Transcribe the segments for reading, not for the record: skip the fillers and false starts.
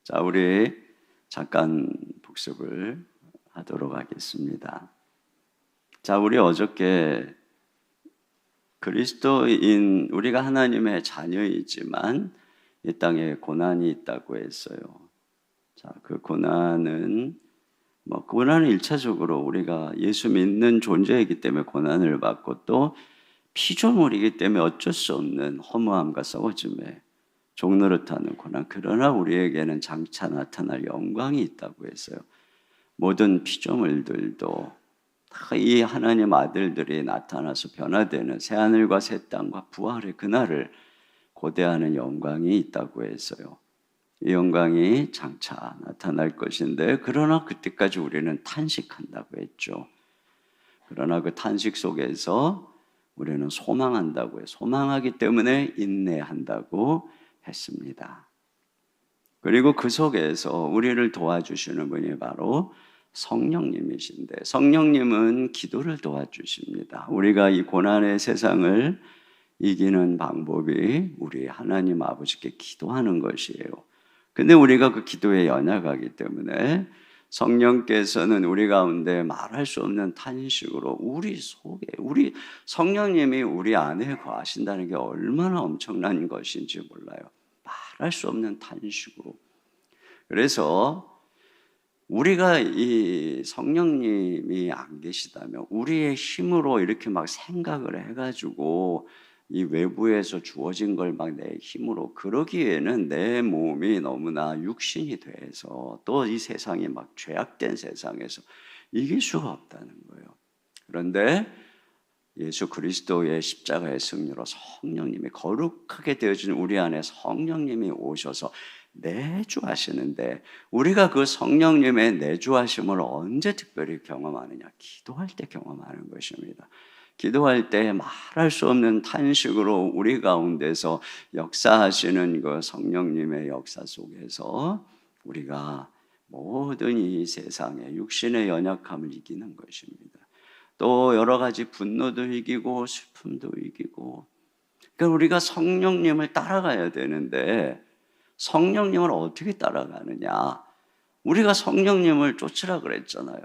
자, 우리 잠깐 복습을 하도록 하겠습니다. 자, 우리 어저께 그리스도인 우리가 하나님의 자녀이지만 이 땅에 고난이 있다고 했어요. 자, 그 고난은 고난은 일차적으로 우리가 예수 믿는 존재이기 때문에 고난을 받고 또 피조물이기 때문에 어쩔 수 없는 허무함과 썩어짐에 종노릇하는 고난. 그러나 우리에게는 장차 나타날 영광이 있다고 했어요. 모든 피조물들도 다 이 하나님 아들들이 나타나서 변화되는 새하늘과 새 땅과 부활의 그날을 고대하는 영광이 있다고 했어요. 이 영광이 장차 나타날 것인데, 그러나 그때까지 우리는 탄식한다고 했죠. 그러나 그 탄식 속에서 우리는 소망한다고 해요. 소망하기 때문에 인내한다고 했습니다. 그리고 그 속에서 우리를 도와주시는 분이 바로 성령님이신데, 성령님은 기도를 도와주십니다. 우리가 이 고난의 세상을 이기는 방법이 우리 하나님 아버지께 기도하는 것이에요. 근데 우리가 그 기도에 연약하기 때문에 성령께서는 우리 가운데 말할 수 없는 탄식으로 우리 속에, 우리 성령님이 우리 안에 거하신다는 게 얼마나 엄청난 것인지 몰라요. 말할 수 없는 탄식으로. 그래서 우리가 이 성령님이 안 계시다면 우리의 힘으로 이렇게 막 생각을 해가지고 이 외부에서 주어진 걸 막 내 힘으로 그러기에는 내 몸이 너무나 육신이 돼서 또 이 세상이 막 죄악된 세상에서 이길 수가 없다는 거예요. 그런데 예수 그리스도의 십자가의 승리로 성령님이 거룩하게 되어진 우리 안에 성령님이 오셔서 내주하시는데, 우리가 그 성령님의 내주하심을 언제 특별히 경험하느냐? 기도할 때 경험하는 것입니다. 기도할 때 말할 수 없는 탄식으로 우리 가운데서 역사하시는 그 성령님의 역사 속에서 우리가 모든 이 세상의 육신의 연약함을 이기는 것입니다. 또 여러 가지 분노도 이기고 슬픔도 이기고. 그러니까 우리가 성령님을 따라가야 되는데 성령님을 어떻게 따라가느냐? 우리가 성령님을 쫓으라 그랬잖아요.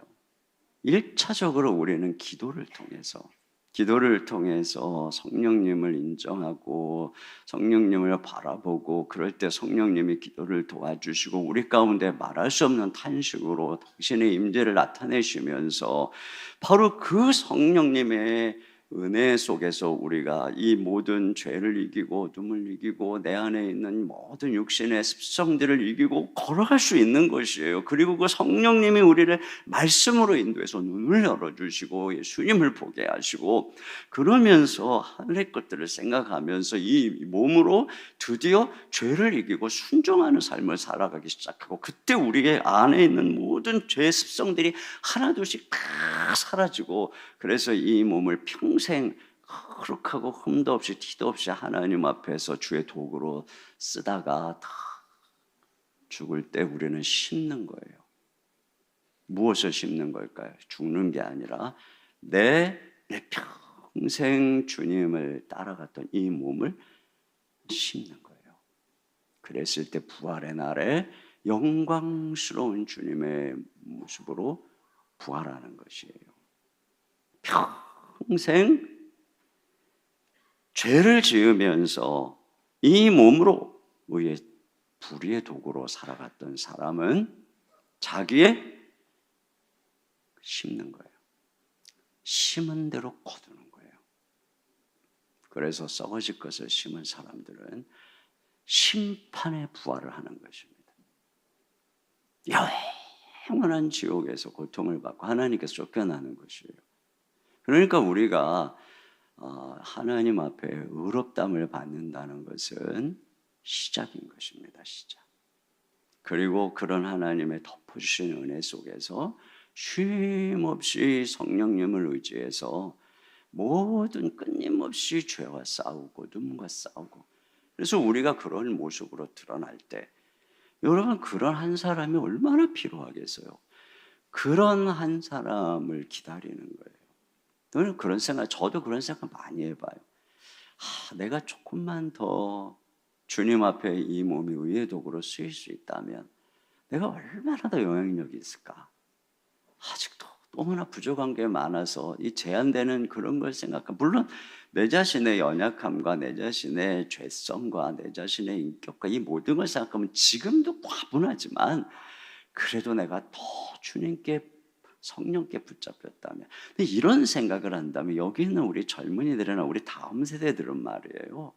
1차적으로 우리는 기도를 통해서 성령님을 인정하고 성령님을 바라보고, 그럴 때 성령님이 기도를 도와주시고 우리 가운데 말할 수 없는 탄식으로 당신의 임재를 나타내시면서 바로 그 성령님의 은혜 속에서 우리가 이 모든 죄를 이기고 어둠을 이기고 내 안에 있는 모든 육신의 습성들을 이기고 걸어갈 수 있는 것이에요. 그리고 그 성령님이 우리를 말씀으로 인도해서 눈을 열어주시고 예수님을 보게 하시고, 그러면서 하늘의 것들을 생각하면서 이 몸으로 드디어 죄를 이기고 순종하는 삶을 살아가기 시작하고, 그때 우리의 안에 있는 모든 죄의 습성들이 하나둘씩 다 사라지고, 그래서 이 몸을 평생 거룩하고 흠도 없이 티도 없이 하나님 앞에서 주의 도구로 쓰다가 다 죽을 때 우리는 심는 거예요. 무엇을 심는 걸까요? 죽는 게 아니라 내 평생 주님을 따라갔던 이 몸을 심는 거예요. 그랬을 때 부활의 날에 영광스러운 주님의 모습으로 부활하는 것이에요. 평생 죄를 지으면서 이 몸으로 의의 불의의 도구로 살아갔던 사람은 자기의 심는 거예요. 심은 대로 거두는 거예요. 그래서 썩어질 것을 심은 사람들은 심판의 부활을 하는 것입니다. 영원한 지옥에서 고통을 받고 하나님께서 쫓겨나는 것이에요. 그러니까 우리가 하나님 앞에 의롭다함을 받는다는 것은 시작인 것입니다. 시작. 그리고 그런 하나님의 덮어주신 은혜 속에서 쉼없이 성령님을 의지해서 모든 끊임없이 죄와 싸우고 눈과 싸우고. 그래서 우리가 그런 모습으로 드러날 때, 여러분, 그런 한 사람이 얼마나 필요하겠어요. 그런 한 사람을 기다리는 거예요. 저는 그런 생각, 저도 그런 생각 많이 해봐요. 내가 조금만 더 주님 앞에 이 몸이 의의 도구로 쓰일 수 있다면, 내가 얼마나 더 영향력이 있을까? 아직도 너무나 부족한 게 많아서 이 제한되는 그런 걸 생각하면, 물론 내 자신의 연약함과 내 자신의 죄성과 내 자신의 인격과 이 모든 걸 생각하면 지금도 과분하지만, 그래도 내가 더 주님께, 성령께 붙잡혔다면, 근데 이런 생각을 한다면 여기 있는 우리 젊은이들이나 우리 다음 세대들은 말이에요,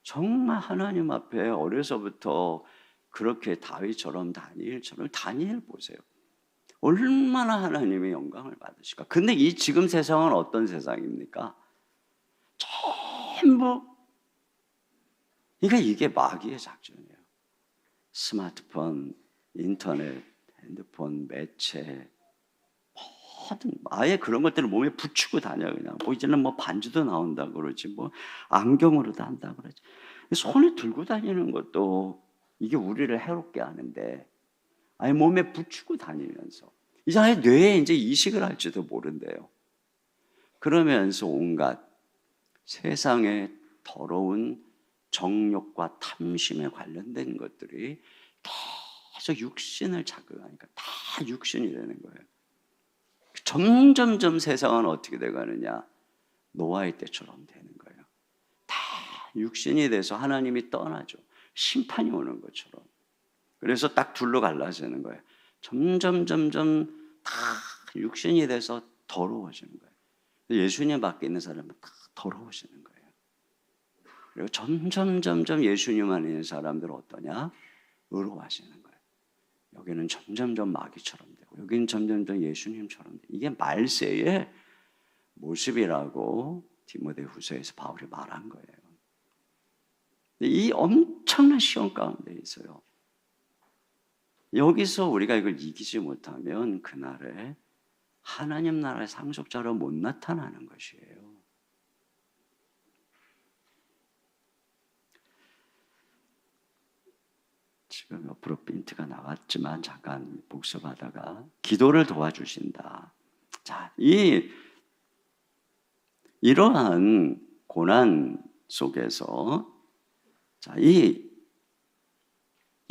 정말 하나님 앞에 어려서부터 그렇게 다윗처럼, 다니엘 보세요. 얼마나 하나님의 영광을 받으실까? 근데 이 지금 세상은 어떤 세상입니까? 전부, 그러니까 이게 마귀의 작전이에요. 스마트폰, 인터넷, 핸드폰, 매체, 모든, 아예 그런 것들을 몸에 붙이고 다녀. 그냥 뭐 이제는 뭐 반지도 나온다 그러지, 뭐 안경으로도 한다 그러지. 손에 들고 다니는 것도 이게 우리를 해롭게 하는데, 아예 몸에 붙이고 다니면서 이제 아예 뇌에 이제 이식을 할지도 모른대요. 그러면서 온갖 세상의 더러운 정욕과 탐심에 관련된 것들이 계속 육신을 자극하니까 다 육신이 되는 거예요. 점점점 세상은 어떻게 돼가느냐? 노아의 때처럼 되는 거예요. 다 육신이 돼서 하나님이 떠나죠. 심판이 오는 것처럼. 그래서 딱 둘로 갈라지는 거예요. 점점 다 육신이 돼서 더러워지는 거예요. 예수님 밖에 있는 사람은 다 더러워지는 거예요. 그리고 점점 예수님 안에 있는 사람들은 어떠냐? 의로워지는 거예요. 여기는 점점 마귀처럼 되고, 여기는 점점 예수님처럼 되고. 이게 말세의 모습이라고 디모데후서에서 바울이 말한 거예요. 이 엄청난 시험 가운데 있어요. 여기서 우리가 이걸 이기지 못하면 그날에 하나님 나라의 상속자로 못 나타나는 것이에요. 지금 옆으로 핀트가 나왔지만 잠깐 복습하다가, 기도를 도와주신다. 자, 이러한 고난 속에서, 자, 이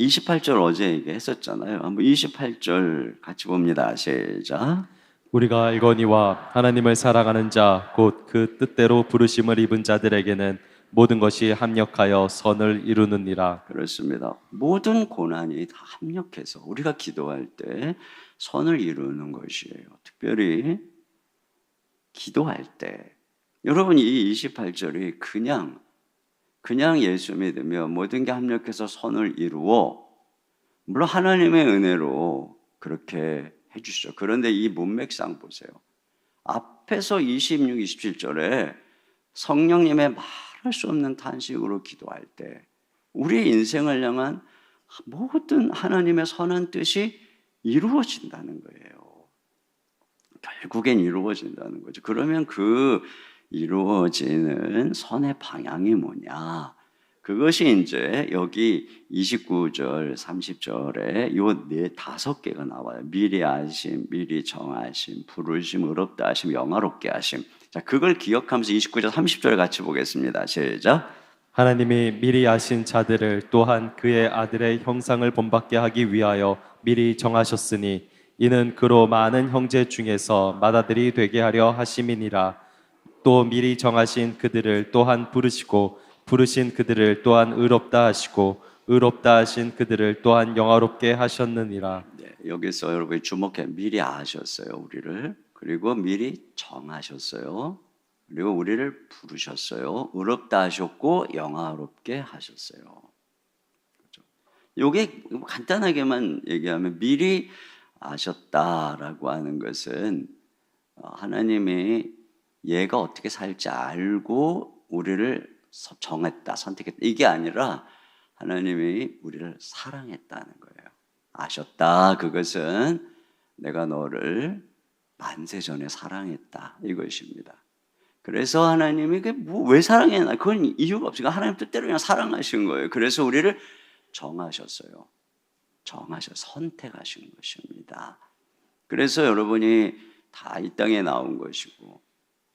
28절 어제 얘기했었잖아요. 한번 28절 같이 봅니다. 시작. 우리가 알거니와 하나님을 사랑하는 자 곧 그 뜻대로 부르심을 입은 자들에게는 모든 것이 합력하여 선을 이루느니라. 그렇습니다. 모든 고난이 다 합력해서 우리가 기도할 때 선을 이루는 것이에요. 특별히 기도할 때. 여러분, 이 28절이 그냥 예수 믿으며 모든 게 합력해서 선을 이루어, 물론 하나님의 은혜로 그렇게 해주시죠. 그런데 이 문맥상 보세요. 앞에서 26, 27절에 성령님의 말할 수 없는 탄식으로 기도할 때 우리의 인생을 향한 모든 하나님의 선한 뜻이 이루어진다는 거예요. 결국엔 이루어진다는 거죠. 그러면 그 이루어지는 선의 방향이 뭐냐? 그것이 이제 여기 29절, 30절에 요 다섯 개가 나와요. 미리 아심, 미리 정하심, 부르심, 의롭다 하심, 영화롭게 하심. 자, 그걸 기억하면서 29절, 30절 같이 보겠습니다. 시작. 하나님이 미리 아신 자들을 또한 그의 아들의 형상을 본받게 하기 위하여 미리 정하셨으니 이는 그로 많은 형제 중에서 맏아들이 되게 하려 하심이니라. 또 미리 정하신 그들을 또한 부르시고 부르신 그들을 또한 의롭다 하시고 의롭다 하신 그들을 또한 영화롭게 하셨느니라. 네, 여기서 여러분이 주목해. 미리 아셨어요, 우리를. 그리고 미리 정하셨어요. 그리고 우리를 부르셨어요. 의롭다 하셨고 영화롭게 하셨어요. 그렇죠? 이게 간단하게만 얘기하면 미리 아셨다라고 하는 것은 하나님이 얘가 어떻게 살지 알고 우리를 정했다, 선택했다, 이게 아니라 하나님이 우리를 사랑했다는 거예요. 아셨다, 그것은 내가 너를 만세 전에 사랑했다, 이것입니다. 그래서 하나님이 왜 사랑했나? 그건 이유가 없으니까 하나님 뜻대로 그냥 사랑하신 거예요. 그래서 우리를 정하셨어요. 선택하신 것입니다. 그래서 여러분이 다 이 땅에 나온 것이고,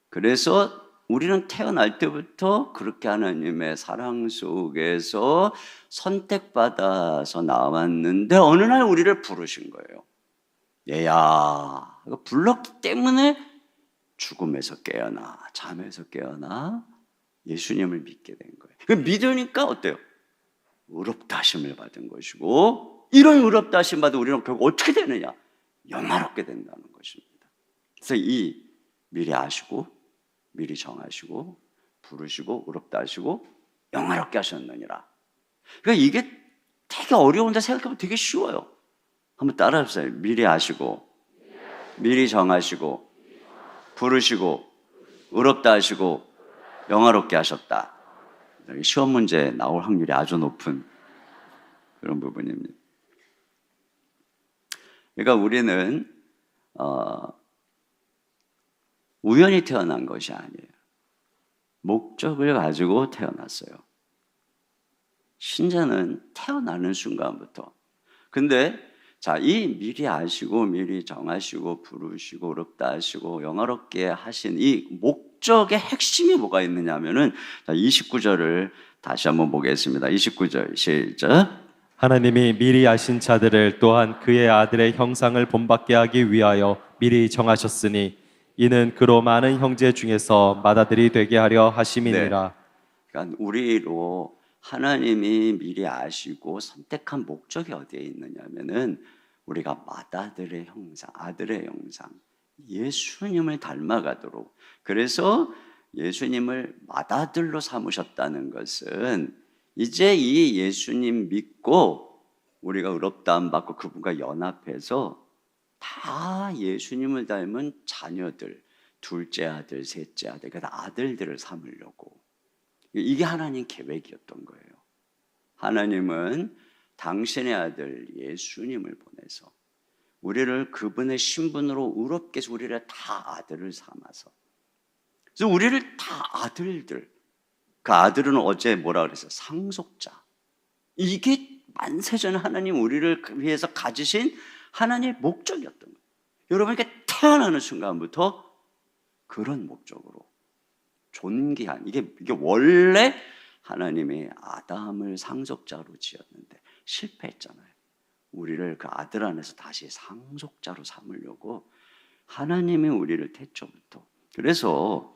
그래서 우리는 태어날 때부터 그렇게 하나님의 사랑 속에서 선택받아서 나왔는데 어느 날 우리를 부르신 거예요. 얘야, 불렀기 때문에 죽음에서 깨어나, 잠에서 깨어나 예수님을 믿게 된 거예요. 그 믿으니까 어때요? 의롭다 하심을 받은 것이고, 이런 의롭다 하심 받은 우리는 결국 어떻게 되느냐? 영화롭게 된다는 것입니다. 그래서 이 미리 아시고 미리 정하시고 부르시고 의롭다 하시고 영화롭게 하셨느니라. 그러니까 이게 되게 어려운데 생각해보면 되게 쉬워요. 한번 따라해보세요. 미리 아시고 미리 정하시고 부르시고 의롭다 하시고 영화롭게 하셨다. 시험 문제 나올 확률이 아주 높은 그런 부분입니다. 그러니까 우리는 우연히 태어난 것이 아니에요. 목적을 가지고 태어났어요. 신자는 태어나는 순간부터. 근데 자, 이 미리 아시고 미리 정하시고 부르시고 의롭다 하시고 영화롭게 하신 이 목적의 핵심이 뭐가 있느냐 하면은, 자, 29절을 다시 한번 보겠습니다. 29절 시작. 하나님이 미리 아신 자들을 또한 그의 아들의 형상을 본받게 하기 위하여 미리 정하셨으니 이는 그로 많은 형제 중에서 맏아들이 되게 하려 하심이니라. 그러니까 우리로 하나님이 미리 아시고 선택한 목적이 어디에 있느냐면은 우리가 맏아들의 형상, 아들의 형상, 예수님을 닮아가도록. 그래서 예수님을 맏아들로 삼으셨다는 것은 이제 이 예수님 믿고 우리가 의롭다함 받고 그분과 연합해서 다 예수님을 닮은 자녀들, 둘째 아들, 셋째 아들, 그러니까 아들들을 삼으려고. 이게 하나님 계획이었던 거예요. 하나님은 당신의 아들 예수님을 보내서 우리를 그분의 신분으로 의롭게 해서 우리를 다 아들을 삼아서, 그래서 우리를 다 아들들, 그 아들은 어제 뭐라 그랬어요? 상속자. 이게 만세전 하나님 우리를 위해서 가지신 하나님의 목적이었던 거예요. 여러분께 태어나는 순간부터 그런 목적으로 존귀한, 이게 원래 하나님이 아담을 상속자로 지었는데 실패했잖아요. 우리를 그 아들 안에서 다시 상속자로 삼으려고 하나님이 우리를 태초부터. 그래서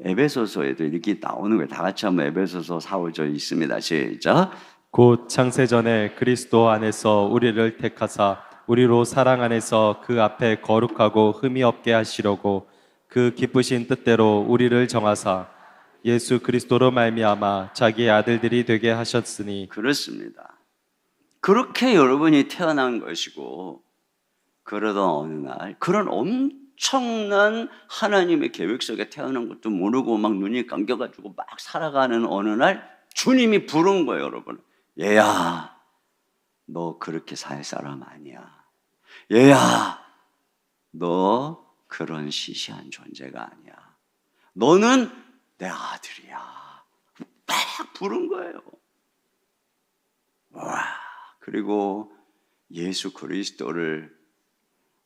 에베소서에도 이렇게 나오는 거예요. 다 같이 한번 에베소서 4, 5절 있습니다. 시작. 곧 창세전에 그리스도 안에서 우리를 택하사 우리로 사랑 안에서 그 앞에 거룩하고 흠이 없게 하시려고 그 기쁘신 뜻대로 우리를 정하사 예수 그리스도로 말미암아 자기의 아들들이 되게 하셨으니. 그렇습니다. 그렇게 여러분이 태어난 것이고, 그러던 어느 날 그런 엄청난 하나님의 계획 속에 태어난 것도 모르고 막 눈이 감겨가지고 막 살아가는 어느 날 주님이 부른 거예요. 여러분, 얘야, 너 그렇게 살 사람 아니야. 얘야, 너 그런 시시한 존재가 아니야. 너는 내 아들이야. 막 부른 거예요. 와, 그리고 예수 그리스도를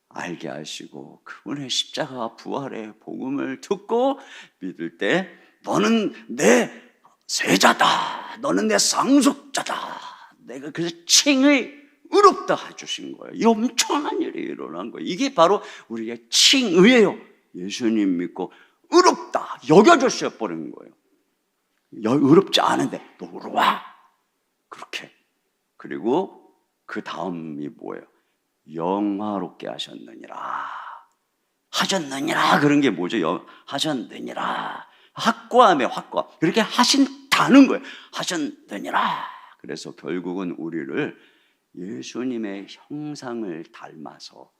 알게 하시고 그분의 십자가와 부활의 복음을 듣고 믿을 때 너는 내 세자다, 너는 내 상속자다, 내가 그래서 칭의 의롭다 해주신 거예요. 이 엄청난 일이 일어난 거예요. 이게 바로 우리의 칭의예요. 예수님 믿고 의롭다 여겨주셔 버린 거예요. 의롭지 않은데 너 의로워, 그렇게. 그리고 그 다음이 뭐예요? 영화롭게 하셨느니라. 하셨느니라, 그런 게 뭐죠? 하셨느니라. 확고함에 확고함. 그렇게 하신다는 거예요. 하셨느니라. 그래서 결국은 우리를 예수님의 형상을 닮아서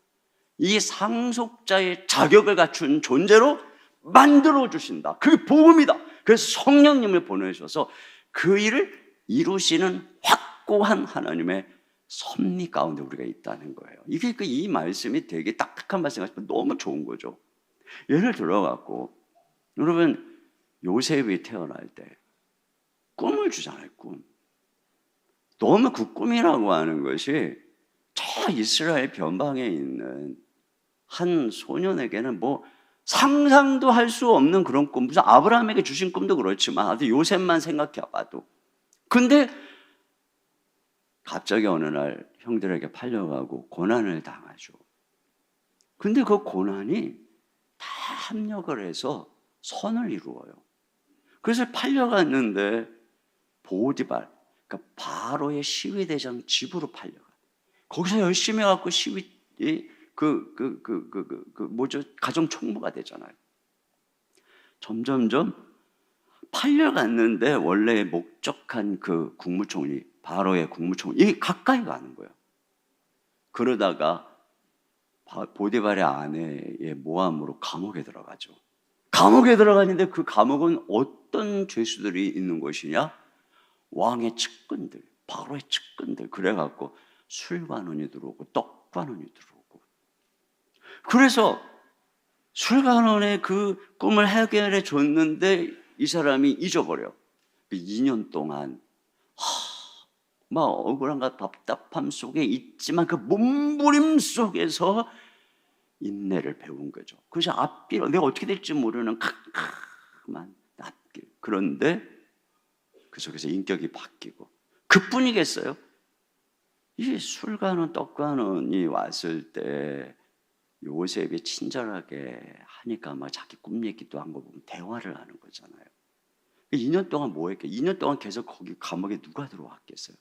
이 상속자의 자격을 갖춘 존재로 만들어 주신다. 그게 복음이다. 그래서 성령님을 보내셔서 그 일을 이루시는 확고한 하나님의 섭리 가운데 우리가 있다는 거예요. 이게 이 말씀이 되게 딱딱한 말씀 같지만 너무 좋은 거죠. 예를 들어갖고 여러분, 요셉이 태어날 때 꿈을 주잖아요. 꿈. 너무 그 꿈이라고 하는 것이 저 이스라엘 변방에 있는 한 소년에게는 뭐 상상도 할 수 없는 그런 꿈. 무슨 아브라함에게 주신 꿈도 그렇지만 아주 요셉만 생각해봐도. 근데 갑자기 어느 날 형들에게 팔려가고 고난을 당하죠. 근데 그 고난이 다 합력을 해서 선을 이루어요. 그래서 팔려갔는데 보디발, 그러니까 바로의 시위대장 집으로 팔려가. 거기서 열심히 해갖고 가정 총무가 되잖아요. 점점점 팔려갔는데 원래 목적한 그 국무총리, 바로의 국무총리, 이게 가까이 가는 거예요. 그러다가 보디발의 아내의 모함으로 감옥에 들어가죠. 감옥에 들어가는데 그 감옥은 어떤 죄수들이 있는 곳이냐? 왕의 측근들, 바로의 측근들. 그래갖고 술관원이 들어오고 떡관원이 들어오고. 그래서 술관원의 그 꿈을 해결해 줬는데 이 사람이 잊어버려. 2년 동안 막 억울함과 답답함 속에 있지만 그 몸부림 속에서 인내를 배운 거죠. 그래서 앞길, 내가 어떻게 될지 모르는 캄캄한 앞길. 그런데 그 속에서 인격이 바뀌고. 그뿐이겠어요? 이 술관원, 떡관원이 왔을 때 요셉이 친절하게 하니까 막 자기 꿈 얘기도 한 거 보면 대화를 하는 거잖아요. 2년 동안 뭐 했겠어요? 2년 동안 계속 거기 감옥에 누가 들어왔겠어요?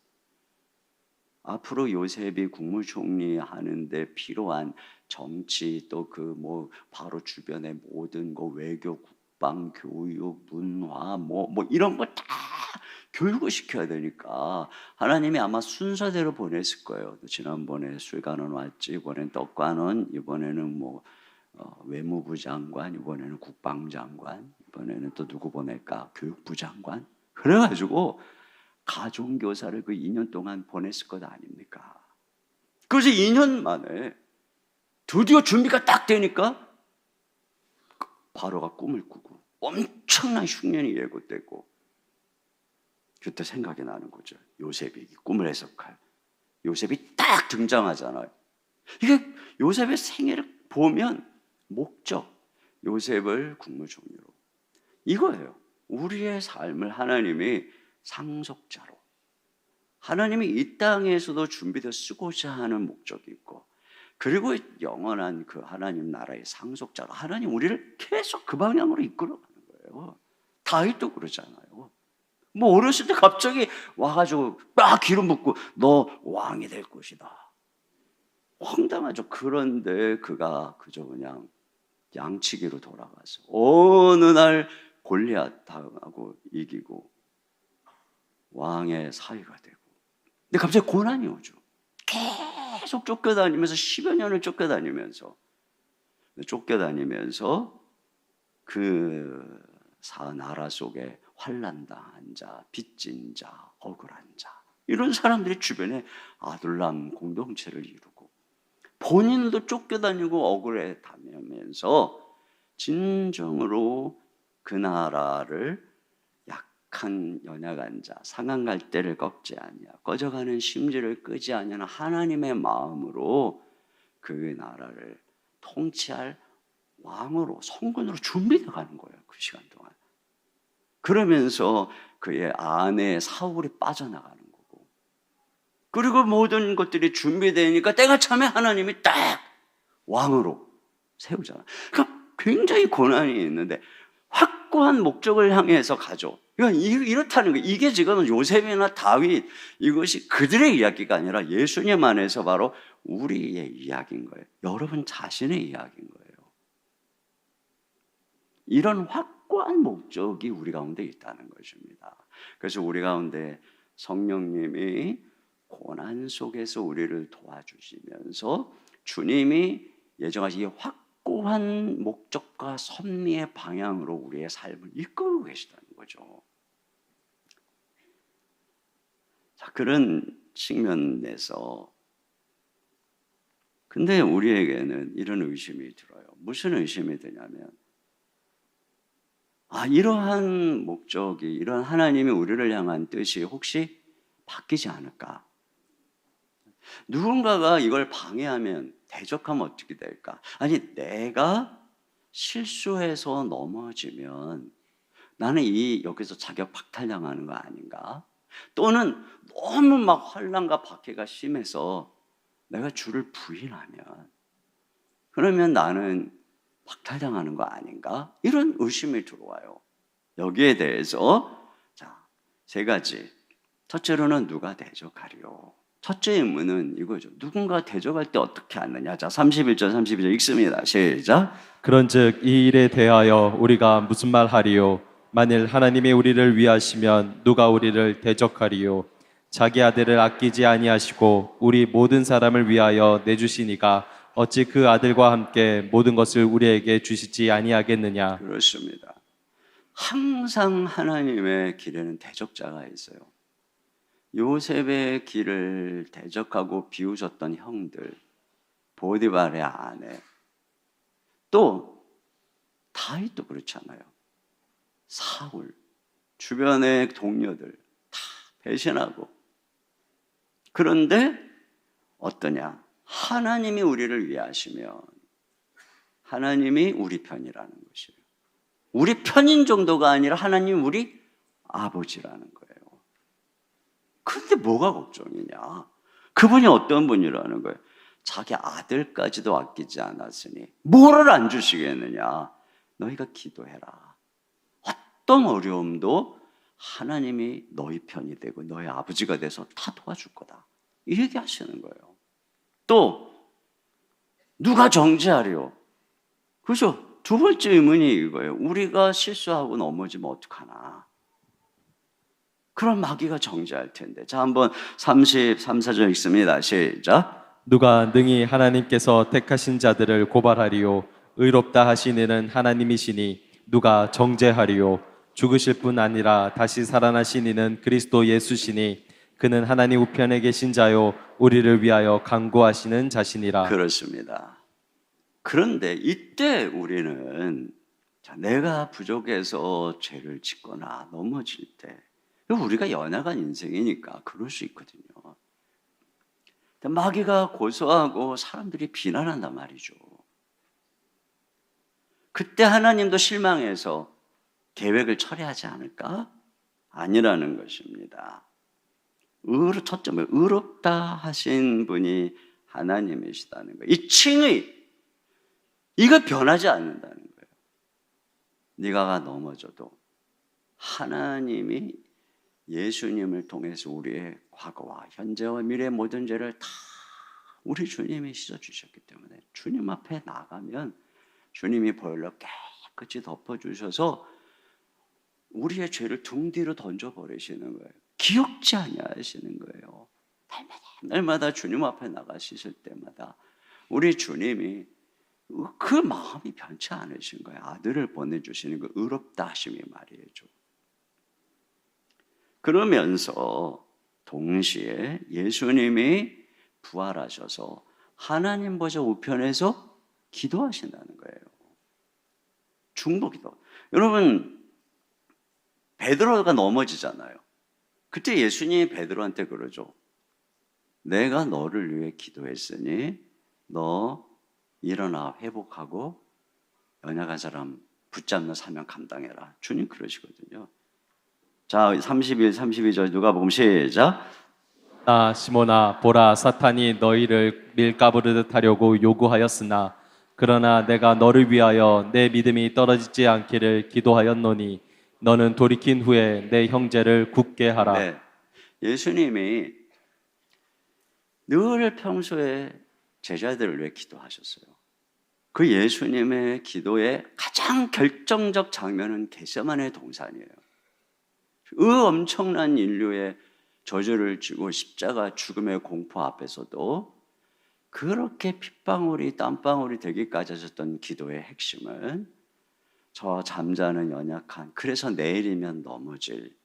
앞으로 요셉이 국무총리 하는데 필요한 정치 또 그 뭐 바로 주변의 모든 거 외교, 국방, 교육, 문화 뭐 이런 거 다 교육을 시켜야 되니까 하나님이 아마 순서대로 보냈을 거예요. 지난번에 술관원 왔지, 이번엔 떡관원, 이번에는 뭐 외무부 장관, 이번에는 국방장관, 이번에는 또 누구 보낼까? 교육부 장관. 그래가지고 가정교사를 그 2년 동안 보냈을 것 아닙니까? 그래서 2년 만에 드디어 준비가 딱 되니까 바로가 꿈을 꾸고 엄청난 흉년이 예고되고, 그때 생각이 나는 거죠. 요셉이 꿈을 해석할 요셉이 딱 등장하잖아요. 이게 요셉의 생애를 보면 목적, 요셉을 국무총리로, 이거예요. 우리의 삶을 하나님이 상속자로, 하나님이 이 땅에서도 준비되어 쓰고자 하는 목적이 있고, 그리고 영원한 그 하나님 나라의 상속자로 하나님 우리를 계속 그 방향으로 이끌어가는 거예요. 다윗도 그러잖아요. 뭐 어렸을 때 갑자기 와가지고 막 기름 붓고 너 왕이 될 것이다. 황당하죠. 그런데 그가 그저 그냥 양치기로 돌아가서 어느 날 골리앗 당하고 이기고 왕의 사위가 되고. 근데 갑자기 고난이 오죠. 계속 쫓겨다니면서 10여 년을 쫓겨다니면서 그 나라 속에 환난당한 자, 빚진 자, 억울한 자, 이런 사람들이 주변에 아둘람 공동체를 이루고 본인도 쫓겨다니고 억울해 다니면서 진정으로 그 나라를 약한 연약한 자, 상한 갈대를 꺾지 아니하 꺼져가는 심지를 끄지 아니하는 하나님의 마음으로 그 나라를 통치할 왕으로, 성군으로 준비되어 가는 거예요. 그 시간 동안. 그러면서 그의 아내 사울이 빠져나가는 거고, 그리고 모든 것들이 준비되니까 때가 차면 하나님이 딱 왕으로 세우잖아요. 그러니까 굉장히 고난이 있는데 확고한 목적을 향해서 가죠. 그러니까 이렇다는 거예요. 이게 지금 요셉이나 다윗, 이것이 그들의 이야기가 아니라 예수님 안에서 바로 우리의 이야기인 거예요. 여러분 자신의 이야기인 거예요. 이런 확고한 목적이 우리 가운데 있다는 것입니다. 그래서 우리 가운데 성령님이 고난 속에서 우리를 도와주시면서 주님이 예정하신 이 확고한 목적과 섭리의 방향으로 우리의 삶을 이끌고 계시다는 거죠. 자, 그런 측면에서 근데 우리에게는 이런 의심이 들어요. 무슨 의심이 드냐면 이러한 목적이, 이런 하나님이 우리를 향한 뜻이 혹시 바뀌지 않을까? 누군가가 이걸 방해하면, 대적하면 어떻게 될까? 아니, 내가 실수해서 넘어지면 나는 여기서 자격 박탈당하는 거 아닌가? 또는 너무 막 환난과 박해가 심해서 내가 주를 부인하면 그러면 나는 박탈당하는 거 아닌가? 이런 의심이 들어와요. 여기에 대해서 자, 세 가지. 첫째로는 누가 대적하리요? 첫째 의문은 이거죠. 누군가 대적할 때 어떻게 하느냐? 자, 31절, 32절 읽습니다. 시작. 그런즉 이 일에 대하여 우리가 무슨 말하리요? 만일 하나님이 우리를 위하시면 누가 우리를 대적하리요? 자기 아들을 아끼지 아니하시고 우리 모든 사람을 위하여 내주시니가 어찌 그 아들과 함께 모든 것을 우리에게 주시지 아니하겠느냐? 그렇습니다. 항상 하나님의 길에는 대적자가 있어요. 요셉의 길을 대적하고 비웃었던 형들, 보디발의 아내, 또 다윗도 그렇잖아요. 사울, 주변의 동료들 다 배신하고. 그런데 어떠냐? 하나님이 우리를 위하시면 하나님이 우리 편이라는 것이에요. 우리 편인 정도가 아니라 하나님 우리 아버지라는 거예요. 근데 뭐가 걱정이냐? 그분이 어떤 분이라는 거예요? 자기 아들까지도 아끼지 않았으니 뭐를 안 주시겠느냐? 너희가 기도해라. 어떤 어려움도 하나님이 너희 편이 되고 너희 아버지가 돼서 다 도와줄 거다. 이 얘기 하시는 거예요. 또 누가 정죄하리요? 그렇죠? 두 번째 의문이 이거예요. 우리가 실수하고 넘어지면 어떡하나? 그럼 마귀가 정죄할 텐데. 자, 한번 33, 4절 읽습니다. 시작. 누가 능히 하나님께서 택하신 자들을 고발하리요? 의롭다 하신 이는 하나님이시니 누가 정죄하리요? 죽으실 뿐 아니라 다시 살아나신 이는 그리스도 예수시니 그는 하나님 우편에 계신 자요 우리를 위하여 간구하시는 자신이라. 그렇습니다. 그런데 이때 우리는 내가 부족해서 죄를 짓거나 넘어질 때 우리가 연약한 인생이니까 그럴 수 있거든요. 마귀가 고소하고 사람들이 비난한단 말이죠. 그때 하나님도 실망해서 계획을 철회하지 않을까? 아니라는 것입니다. 첫째, 의롭다 하신 분이 하나님이시다는 거예요. 이 칭의, 이거 변하지 않는다는 거예요. 네가 넘어져도 하나님이 예수님을 통해서 우리의 과거와 현재와 미래의 모든 죄를 다 우리 주님이 씻어주셨기 때문에 주님 앞에 나가면 주님이 보혈로 깨끗이 덮어주셔서 우리의 죄를 등 뒤로 던져버리시는 거예요. 기억지 아니하시는 거예요. 날마다 주님 앞에 나가시실 때마다 우리 주님이 그 마음이 변치 않으신 거예요. 아들을 보내주시는 그 의롭다 하심이 말이죠. 그러면서 동시에 예수님이 부활하셔서 하나님 보좌 우편에서 기도하신다는 거예요. 중보기도. 여러분, 베드로가 넘어지잖아요. 그때 예수님이 베드로한테 그러죠. 내가 너를 위해 기도했으니 너 일어나 회복하고 연약한 사람 붙잡는 사명 감당해라. 주님 그러시거든요. 자, 31, 32절 누가복음 시작. 나 시몬아 보라 사탄이 너희를 밀가부르듯 하려고 요구하였으나 그러나 내가 너를 위하여 내 믿음이 떨어지지 않기를 기도하였노니 너는 돌이킨 후에 내 형제를 굳게 하라. 네. 예수님이 늘 평소에 제자들을 위해 기도하셨어요. 그 예수님의 기도의 가장 결정적 장면은 겟세마네 동산이에요. 그 엄청난 인류의 저주를 지고 십자가 죽음의 공포 앞에서도 그렇게 핏방울이 땀방울이 되기까지 하셨던 기도의 핵심은 저 잠자는 연약한, 그래서 내일이면 넘어질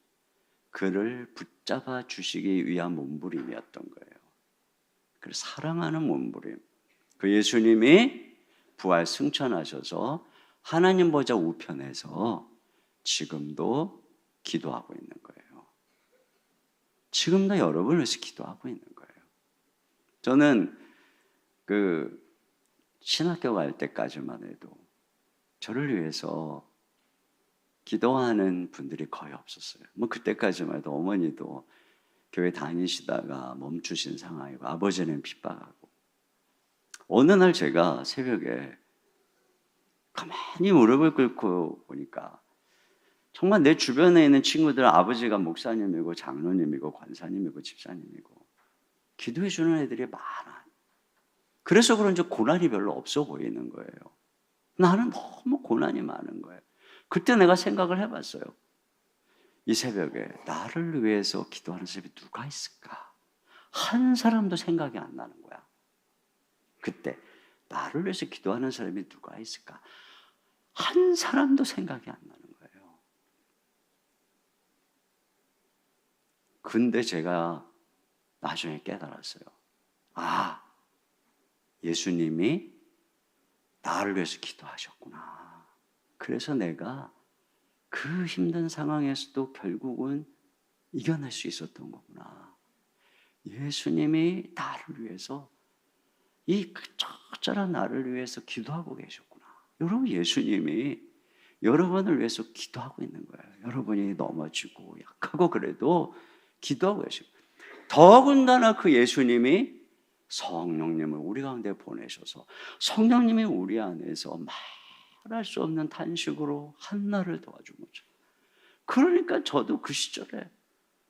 그를 붙잡아 주시기 위한 몸부림이었던 거예요. 그를 사랑하는 몸부림. 그 예수님이 부활 승천하셔서 하나님 보좌 우편에서 지금도 기도하고 있는 거예요. 지금도 여러분을 위해서 기도하고 있는 거예요. 저는 신학교 갈 때까지만 해도 저를 위해서 기도하는 분들이 거의 없었어요. 뭐 그때까지만 해도 어머니도 교회 다니시다가 멈추신 상황이고 아버지는 핍박하고 어느 날 제가 새벽에 가만히 무릎을 꿇고 보니까 정말 내 주변에 있는 친구들 아버지가 목사님이고 장로님이고 권사님이고 집사님이고 기도해 주는 애들이 많아. 그래서 그런지 고난이 별로 없어 보이는 거예요. 나는 너무 고난이 많은 거예요. 그때 내가 생각을 해봤어요. 이 새벽에 나를 위해서 기도하는 사람이 누가 있을까? 한 사람도 생각이 안 나는 거야. 그때 나를 위해서 기도하는 사람이 누가 있을까? 한 사람도 생각이 안 나는 거예요. 근데 제가 나중에 깨달았어요. 아, 예수님이 나를 위해서 기도하셨구나. 그래서 내가 그 힘든 상황에서도 결국은 이겨낼 수 있었던 거구나. 예수님이 나를 위해서 이 적절한 나를 위해서 기도하고 계셨구나. 여러분, 예수님이 여러분을 위해서 기도하고 있는 거예요. 여러분이 넘어지고 약하고 그래도 기도하고 계시고, 더군다나 그 예수님이 성령님을 우리 가운데 보내셔서 성령님이 우리 안에서 말할 수 없는 탄식으로 한나를 도와준 거죠. 그러니까 저도 그 시절에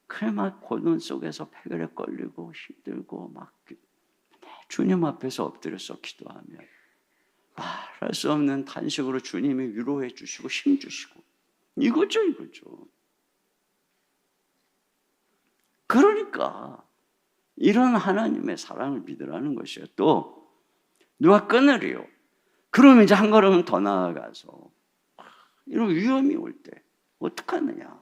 그래 막 고난 속에서 폐결에 걸리고 힘들고 막 주님 앞에서 엎드려서 기도하면 말할 수 없는 탄식으로 주님이 위로해 주시고 힘 주시고 이거죠. 그러니까 이런 하나님의 사랑을 믿으라는 것이에요. 또 누가 끊으리요. 그러면 이제 한 걸음은 더 나아가서 이런 위험이 올 때 어떡하느냐.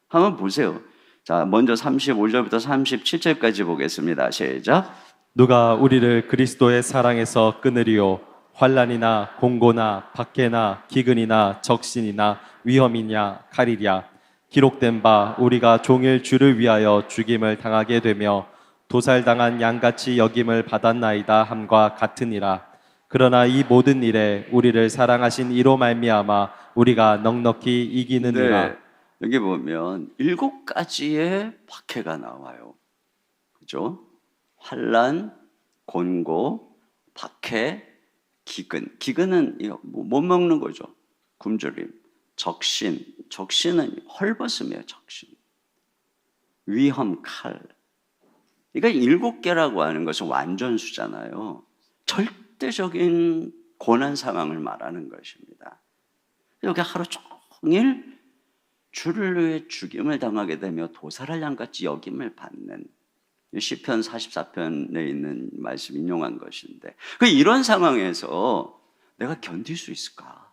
한번 보세요. 자, 먼저 35절부터 37절까지 보겠습니다. 시작. 누가 우리를 그리스도의 사랑에서 끊으리요? 환난이나 공고나 박해나 기근이나 적신이나 위험이냐 칼이랴. 기록된 바 우리가 종일 주를 위하여 죽임을 당하게 되며 도살당한 양같이 여김을 받았나이다 함과 같으니라. 그러나 이 모든 일에 우리를 사랑하신 이로 말미암아 우리가 넉넉히 이기느니라. 네, 여기 보면 7가지의 박해가 나와요. 그죠? 환난, 곤고, 박해, 기근. 기근은 못 먹는 거죠. 굶주림. 적신. 적신은 헐벗음이에요. 적신. 위험, 칼. 그러니까 7개라고 하는 것은 완전수잖아요. 절대적인 고난 상황을 말하는 것입니다. 여기 하루 종일 주를 위해 죽임을 당하게 되며 도살할 양같이 여김을 받는 시편 44편에 있는 말씀 인용한 것인데 이런 상황에서 내가 견딜 수 있을까?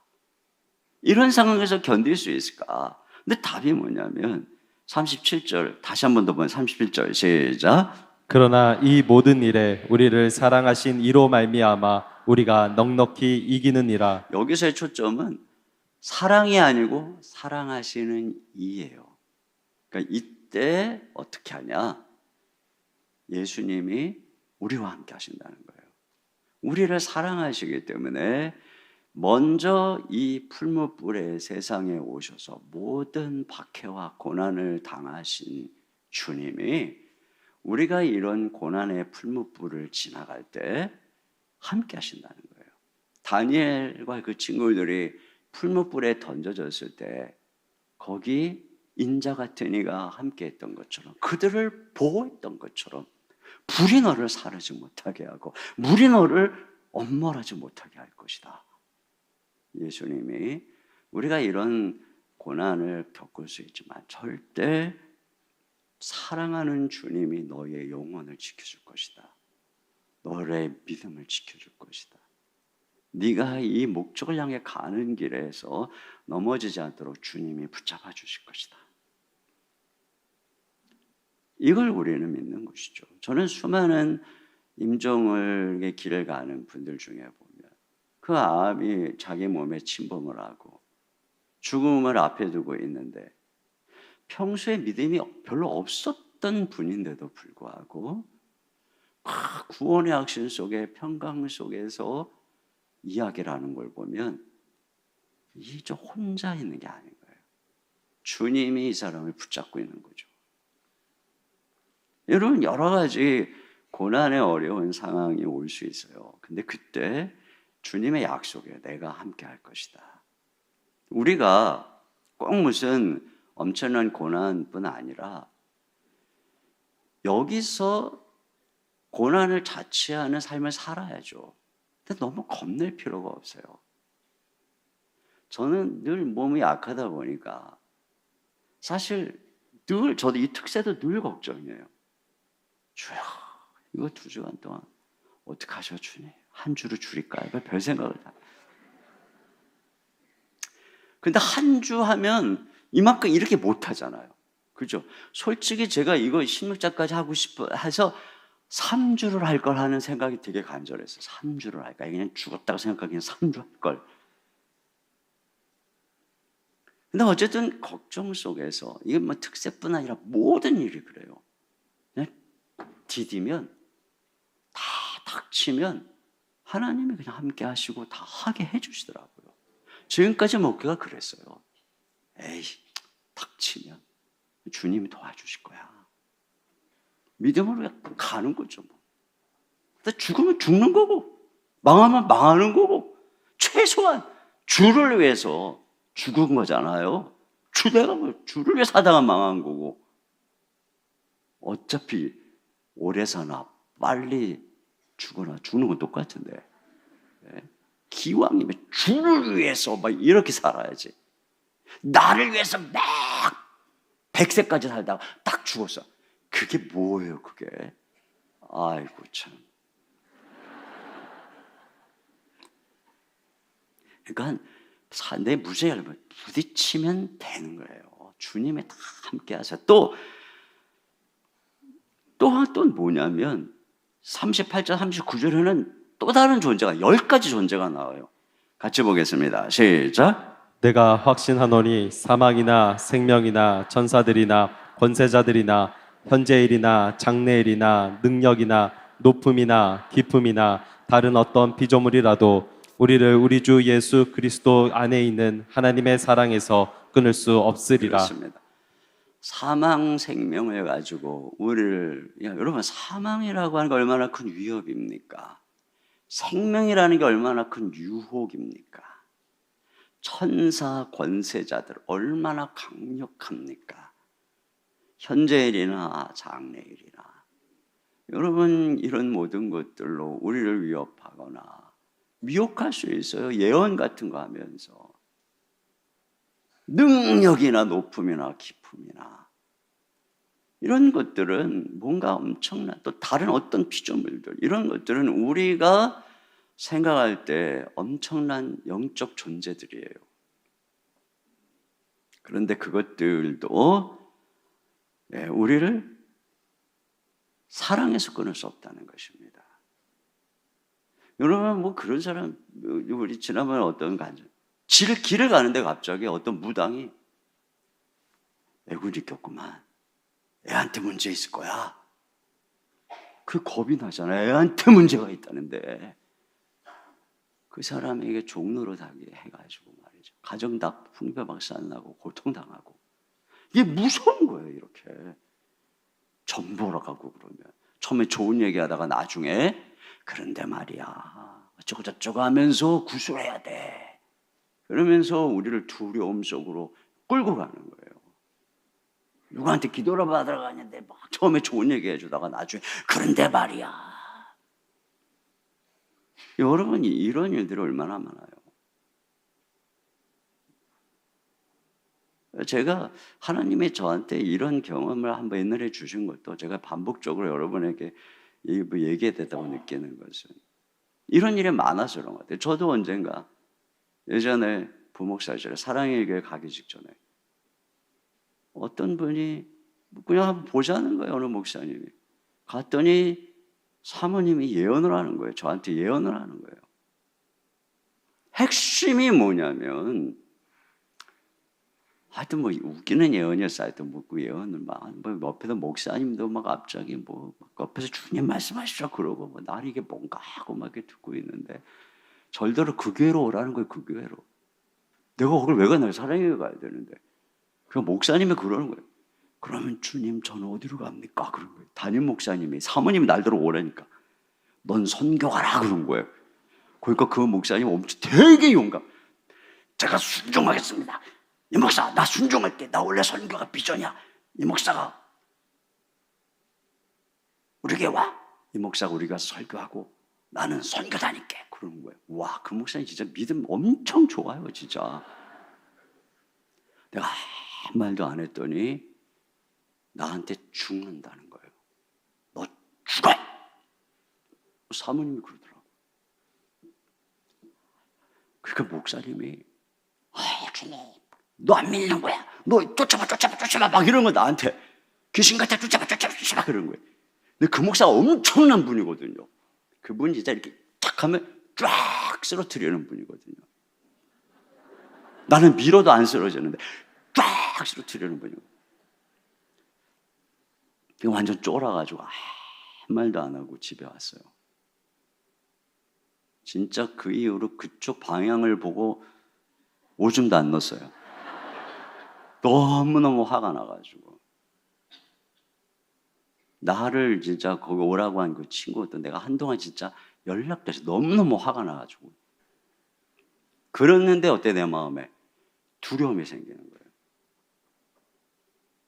이런 상황에서 견딜 수 있을까? 근데 답이 뭐냐면 37절 다시 한 번 더 보면 37절 시작. 그러나 이 모든 일에 우리를 사랑하신 이로 말미암아 우리가 넉넉히 이기느니라. 여기서의 초점은 사랑이 아니고 사랑하시는 이예요. 그러니까 이때 어떻게 하냐? 예수님이 우리와 함께 하신다는 거예요. 우리를 사랑하시기 때문에 먼저 이 풀무불의 세상에 오셔서 모든 박해와 고난을 당하신 주님이 우리가 이런 고난의 풀무불을 지나갈 때 함께 하신다는 거예요. 다니엘과 그 친구들이 풀무불에 던져졌을 때 거기 인자 같은 이가 함께 했던 것처럼 그들을 보호했던 것처럼 불이 너를 사르지 못하게 하고 물이 너를 엄몰하지 못하게 할 것이다. 예수님이 우리가 이런 고난을 겪을 수 있지만 절대 사랑하는 주님이 너의 영혼을 지켜줄 것이다. 너의 믿음을 지켜줄 것이다. 네가 이 목적을 향해 가는 길에서 넘어지지 않도록 주님이 붙잡아 주실 것이다. 이걸 우리는 믿는 것이죠. 저는 수많은 임종의 길을 가는 분들 중에 보면 그 암이 자기 몸에 침범을 하고 죽음을 앞에 두고 있는데 평소에 믿음이 별로 없었던 분인데도 불구하고 구원의 확신 속에 평강 속에서 이야기를 하는 걸 보면 이 좀 혼자 있는 게 아닌 거예요. 주님이 이 사람을 붙잡고 있는 거죠. 여러분, 여러 가지 고난의 어려운 상황이 올 수 있어요. 근데 그때 주님의 약속이에요. 내가 함께 할 것이다. 우리가 꼭 무슨 엄청난 고난뿐 아니라 여기서 고난을 자취하는 삶을 살아야죠. 근데 너무 겁낼 필요가 없어요. 저는 늘 몸이 약하다 보니까 사실 늘 저도 이 특세도 늘 걱정이에요. 주여, 이거 2주간 동안 어떡하셔 주님? 한 주를 줄일까요? 별 생각을 다. 근데 한 주 하면 이만큼 이렇게 못 하잖아요. 그죠? 솔직히 제가 이거 16장까지 하고 싶어 해서 3주를 할 걸 하는 생각이 되게 간절했어요. 3주를 할까? 그냥 죽었다고 생각하기엔 3주 할 걸. 근데 어쨌든 걱정 속에서 이게 뭐 특세뿐 아니라 모든 일이 그래요. 그냥 디디면 다 닥치면 하나님이 그냥 함께 하시고 다 하게 해주시더라고요. 지금까지 목회가 그랬어요. 에이, 닥치면 주님이 도와주실 거야. 믿음으로 가는 거죠. 뭐. 근데 죽으면 죽는 거고, 망하면 망하는 거고, 최소한 주를 위해서 죽은 거잖아요. 내가 뭐 주를 위해 사다가 망한 거고. 어차피 오래 사나 빨리 죽거나 죽는 건 똑같은데. 네? 기왕이면 주를 위해서 막 이렇게 살아야지. 나를 위해서 막 100세까지 살다가 딱 죽었어. 그게 뭐예요, 그게? 아이고, 참. 그러니까 내 무죄를 부딪히면 되는 거예요. 주님이 다 함께 하세요. 또 뭐냐면 38절, 39절에는 또 다른 존재가 10가지 존재가 나와요. 같이 보겠습니다. 시작. 내가 확신하노니 사망이나 생명이나 천사들이나 권세자들이나 현재일이나 장래일이나 능력이나 높음이나 깊음이나 다른 어떤 피조물이라도 우리를 우리 주 예수 그리스도 안에 있는 하나님의 사랑에서 끊을 수 없으리라. 그렇습니다. 사망 생명을 가지고 우리를, 여러분, 사망이라고 하는 게 얼마나 큰 위협입니까? 생명이라는 게 얼마나 큰 유혹입니까? 천사 권세자들 얼마나 강력합니까? 현재일이나 장래일이나. 여러분, 이런 모든 것들로 우리를 위협하거나 미혹할 수 있어요. 예언 같은 거 하면서. 능력이나 높음이나 깊음이나 이런 것들은 뭔가 엄청난, 또 다른 어떤 피조물들, 이런 것들은 우리가 생각할 때 엄청난 영적 존재들이에요. 그런데 그것들도 우리를 사랑해서 끊을 수 없다는 것입니다. 여러분, 뭐 그런 사람, 우리 지난번에 어떤 간증, 길을 가는데 갑자기 어떤 무당이 애군이 꼈구만. 애한테 문제 있을 거야. 그 겁이 나잖아요. 애한테 문제가 있다는데. 그 사람에게 종로로 다게 해가지고 말이죠. 가정 다 풍벼박산 나고 고통당하고. 이게 무서운 거예요, 이렇게. 점 보러 가고 그러면. 처음에 좋은 얘기 하다가 나중에, 그런데 말이야, 어쩌고 저쩌고 하면서 구술해야 돼. 그러면서 우리를 두려움 속으로 끌고 가는 거예요. 누구한테 기도를 받으러 가는데 막 처음에 좋은 얘기 해주다가 나중에, 그런데 말이야. 여러분이 이런 일들이 얼마나 많아요. 제가 하나님이 저한테 이런 경험을 한번 옛날에 주신 것도 제가 반복적으로 여러분에게 얘기했다고 느끼는 것은 이런 일이 많아서 그런 것 같아요. 저도 언젠가 예전에 부목사 시절에 사랑의 교회 가기 직전에 어떤 분이 그냥 한번 보자는 거예요. 어느 목사님이. 갔더니 사모님이 예언을 하는 거예요. 저한테 예언을 하는 거예요. 핵심이 뭐냐면 하여튼 뭐 웃기는 예언이었어요. 하여튼 뭐 그 예언을 막 옆에서 목사님도 막 갑자기 뭐 옆에서 주님 말씀하시죠 그러고 뭐 나는 이게 뭔가 하고 막 이렇게 듣고 있는데 절대로 그 교회로 오라는 거예요. 그 교회로. 내가 거길 왜 가? 내가 사랑에 가야 되는데. 그 목사님이 그러는 거예요. 그러면 주님 저는 어디로 갑니까? 그런 거예요. 담임 목사님이 사모님이 날더러 오라니까. 넌 선교하라 그런 거예요. 그러니까 그 목사님 엄청 되게 용감. 제가 순종하겠습니다. 이 목사 나 순종할게. 나 원래 선교가 비전이야. 이 목사가 우리에게 와. 이 목사가 우리 가서 설교하고 나는 선교 다닐게. 그러는 거예요. 와, 그 목사님 진짜 믿음 엄청 좋아요, 진짜. 내가 아무 말도 안 했더니 나한테 죽는다는 거예요. 너 죽어! 사모님이 그러더라고. 그러니까 목사님이 주님, 너 안 믿는 거야. 너 쫓아봐 막 이런 거 나한테 귀신 같아 쫓아봐 그런 거예요. 근데 그 목사가 엄청난 분이거든요. 그분이 진짜 이렇게 탁 하면 쫙 쓰러뜨리는 분이거든요. 나는 밀어도 안 쓰러지는데 쫙 쓰러뜨리는 분이거든요. 완전 쫄아가지고 아무 말도 안 하고 집에 왔어요. 진짜 그 이후로 그쪽 방향을 보고 오줌도 안 넣었어요. 너무너무 화가 나가지고. 나를 진짜 거기 오라고 한 그 친구도 내가 한동안 진짜 연락도 해서 너무너무 화가 나가지고. 그랬는데 어때 내 마음에? 두려움이 생기는 거예요.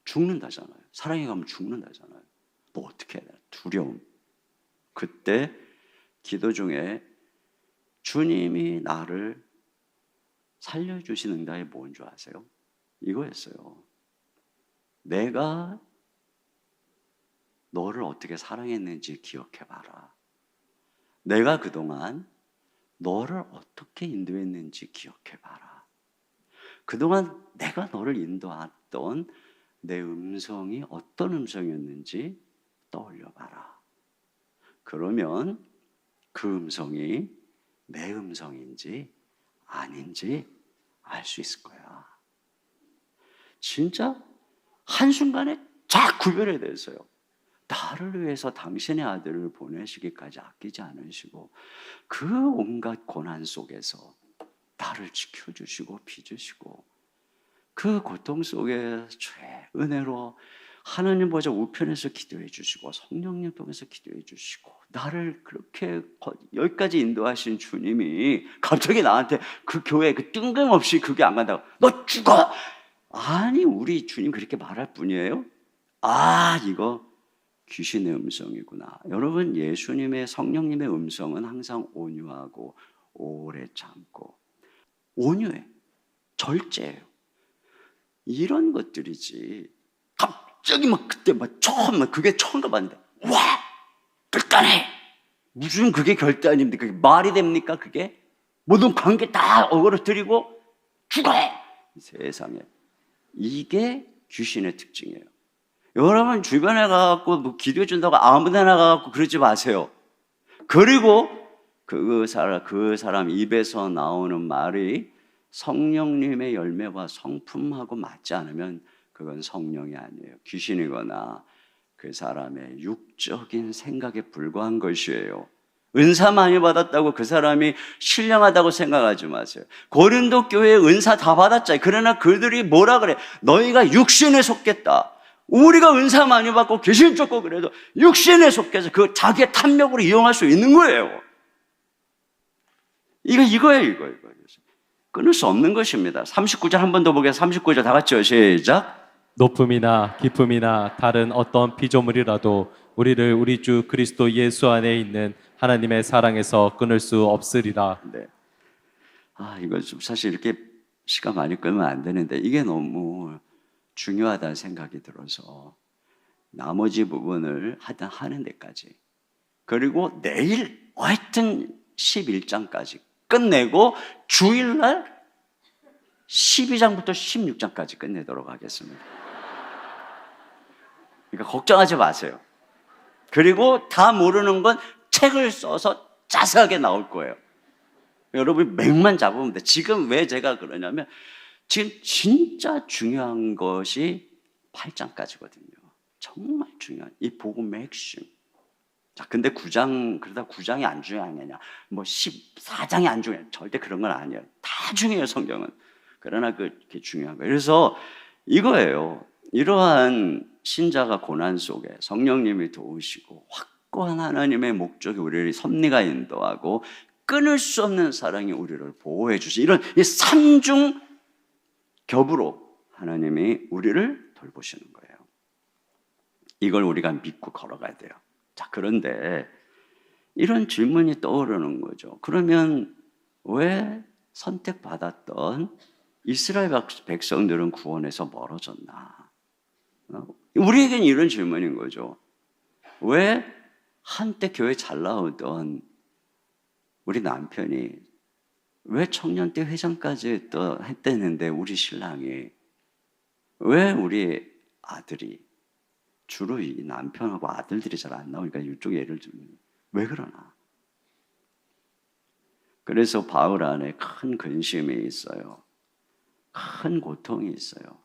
죽는다잖아요. 사랑에 가면 죽는다잖아요. 너 어떻게 해야 되나? 두려움. 그때 기도 중에 주님이 나를 살려주시는 응답이 뭔 줄 아세요? 이거였어요. 내가 너를 어떻게 사랑했는지 기억해봐라. 내가 그동안 너를 어떻게 인도했는지 기억해봐라. 그동안 내가 너를 인도했던 내 음성이 어떤 음성이었는지 떠올려봐라. 그러면 그 음성이 내 음성인지 아닌지 알 수 있을 거야. 진짜 한순간에 쫙 구별이 됐어요. 나를 위해서 당신의 아들을 보내시기까지 아끼지 않으시고 그 온갖 고난 속에서 나를 지켜주시고 빚으시고 그 고통 속에 주의 은혜로 하나님 보좌 우편에서 기도해 주시고 성령님 통해서 기도해 주시고 나를 그렇게 여기까지 인도하신 주님이 갑자기 나한테 그 교회 그 뜬금없이 그게 안 간다고 너 죽어! 아니 우리 주님 그렇게 말할 뿐이에요? 아 이거 귀신의 음성이구나. 여러분 예수님의 성령님의 음성은 항상 온유하고 오래 참고 온유해. 절제해요. 이런 것들이지 갑자기 막 그때 막 처음 그게 처음 가봤는데 와 결단해. 무슨 그게 결단입니까? 그게 말이 됩니까? 그게 모든 관계 다 어그러뜨리고 죽어. 세상에 이게 귀신의 특징이에요. 여러분 주변에 가갖고 뭐 기도해 준다고 아무데나 가갖고 그러지 마세요. 그리고 그 사람 입에서 나오는 말이 성령님의 열매와 성품하고 맞지 않으면 그건 성령이 아니에요. 귀신이거나 그 사람의 육적인 생각에 불과한 것이에요. 은사 많이 받았다고 그 사람이 신령하다고 생각하지 마세요. 고린도 교회에 은사 다 받았잖아요. 그러나 그들이 뭐라 그래? 너희가 육신에 속겠다. 우리가 은사 많이 받고 귀신 쫓고 그래도 육신에 속해서 그 자기의 탐욕으로 이용할 수 있는 거예요. 이거예요. 끊을 수 없는 것입니다. 39절 한 번 더 보겠습니다. 39절 다 같이요. 시작. 높음이나 깊음이나 다른 어떤 피조물이라도 우리를 우리 주 그리스도 예수 안에 있는 하나님의 사랑에서 끊을 수 없으리라. 네. 이거 좀 사실 이렇게 시간 많이 끌면 안 되는데 이게 너무 중요하다는 생각이 들어서 나머지 부분을 하는 데까지 그리고 내일 하여튼 11장까지 끝내고 주일날 12장부터 16장까지 끝내도록 하겠습니다. 그러니까 걱정하지 마세요. 그리고 다 모르는 건 책을 써서 자세하게 나올 거예요. 여러분이 맥만 잡으면 돼. 지금 왜 제가 그러냐면 지금 진짜 중요한 것이 8장까지거든요. 정말 중요한 이 복음의 핵심. 자, 근데 9장 그러다 9장이 안 중요하냐? 뭐 14장이 안 중요해? 절대 그런 건 아니에요. 다 중요해요, 성경은. 그러나 그게 중요한 거예요. 그래서 이거예요. 이러한 신자가 고난 속에 성령님이 도우시고 확고한 하나님의 목적이 우리를 섭리가 인도하고 끊을 수 없는 사랑이 우리를 보호해 주시 이런 이 삼중 겹으로 하나님이 우리를 돌보시는 거예요. 이걸 우리가 믿고 걸어가야 돼요. 자, 그런데 이런 질문이 떠오르는 거죠. 그러면 왜 선택받았던 이스라엘 백성들은 구원에서 멀어졌나? 우리에겐 이런 질문인 거죠. 왜 한때 교회 잘 나오던 우리 남편이 왜 청년 때 회장까지 또 했대는데 우리 신랑이 왜 우리 아들이 주로 이 남편하고 아들들이 잘 안 나오니까 이쪽 예를 들면 왜 그러나? 그래서 바울 안에 큰 근심이 있어요. 큰 고통이 있어요.